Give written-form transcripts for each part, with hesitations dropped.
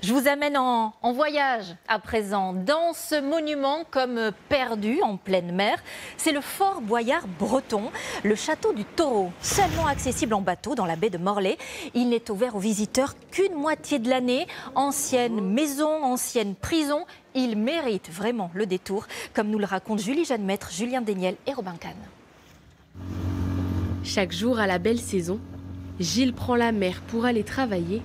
Je vous amène en voyage à présent dans ce monument comme perdu en pleine mer. C'est le Fort Boyard breton, le château du Taureau, seulement accessible en bateau dans la baie de Morlaix. Il n'est ouvert aux visiteurs qu'une moitié de l'année. Ancienne maison, ancienne prison, il mérite vraiment le détour, comme nous le racontent Julie Jeanne-Maître, Julien Déniel et Robin Kahn. Chaque jour à la belle saison, Gilles prend la mer pour aller travailler,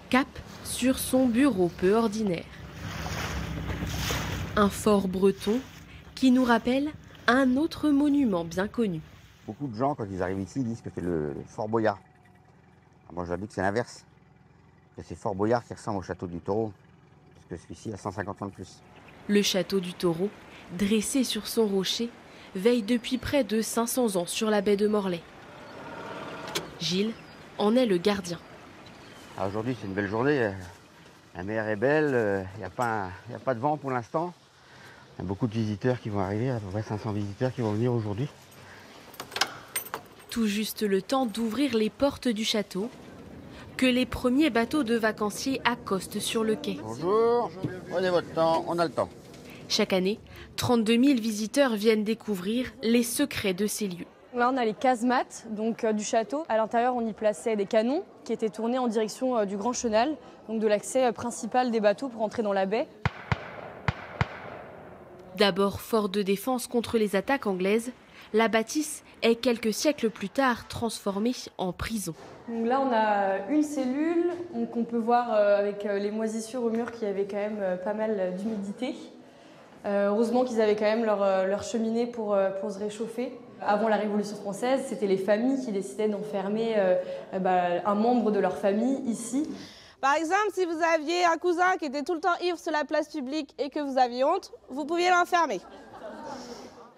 cap sur son bureau peu ordinaire. Un fort breton qui nous rappelle un autre monument bien connu. Beaucoup de gens, quand ils arrivent ici, disent que c'est le Fort Boyard. Moi, je leur dis que c'est l'inverse. Que c'est Fort Boyard qui ressemble au château du Taureau, parce que celui-ci a 150 ans de plus. Le château du Taureau, dressé sur son rocher, veille depuis près de 500 ans sur la baie de Morlaix. Gilles en est le gardien. Aujourd'hui, c'est une belle journée. La mer est belle, il n'y a pas de vent pour l'instant. Il y a beaucoup de visiteurs qui vont arriver, à peu près 500 visiteurs qui vont venir aujourd'hui. Tout juste le temps d'ouvrir les portes du château, que les premiers bateaux de vacanciers accostent sur le quai. Bonjour, prenez votre temps, on a le temps. Chaque année, 32 000 visiteurs viennent découvrir les secrets de ces lieux. Là, on a les casemates du château. À l'intérieur, on y plaçait des canons qui étaient tournés en direction du Grand Chenal, donc de l'accès principal des bateaux pour entrer dans la baie. D'abord fort de défense contre les attaques anglaises, la bâtisse est quelques siècles plus tard transformée en prison. Donc là, on a une cellule qu'on peut voir avec les moisissures au mur qui avaient quand même pas mal d'humidité. Heureusement qu'ils avaient quand même leur cheminée pour se réchauffer. Avant la Révolution française, c'était les familles qui décidaient d'enfermer un membre de leur famille ici. Par exemple, si vous aviez un cousin qui était tout le temps ivre sur la place publique et que vous aviez honte, vous pouviez l'enfermer.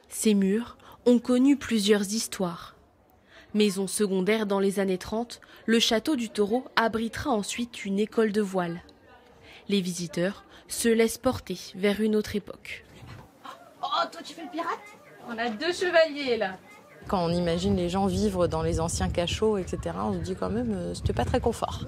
Ces murs ont connu plusieurs histoires. Maison secondaire dans les années 30, le château du Taureau abritera ensuite une école de voile. Les visiteurs se laissent porter vers une autre époque. Oh, toi tu fais le pirate? On a deux chevaliers là. Quand on imagine les gens vivre dans les anciens cachots, etc., on se dit quand même, c'était pas très confort.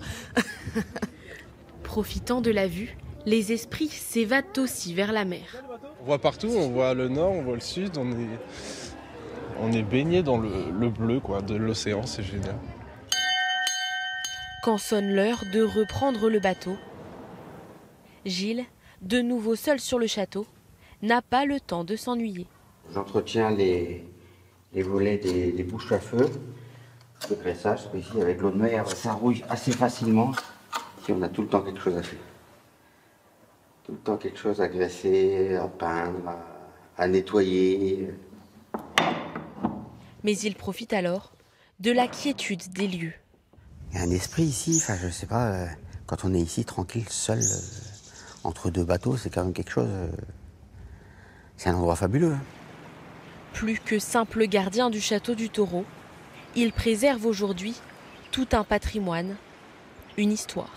Profitant de la vue, les esprits s'évadent aussi vers la mer. On voit partout, on voit le nord, on voit le sud, on est baigné dans le bleu de l'océan, c'est génial. Quand sonne l'heure de reprendre le bateau, Gilles, de nouveau seul sur le château, n'a pas le temps de s'ennuyer. J'entretiens les volets des bouches à feu, le graissage, ici avec l'eau de mer, ça rouille assez facilement. Ici, on a tout le temps quelque chose à faire. Tout le temps quelque chose à graisser, à peindre, à nettoyer. Mais il profite alors de la quiétude des lieux. Il y a un esprit ici, je sais pas, quand on est ici tranquille, seul, entre deux bateaux, c'est quand même quelque chose. C'est un endroit fabuleux. Plus que simple gardien du château du Taureau, il préserve aujourd'hui tout un patrimoine, une histoire.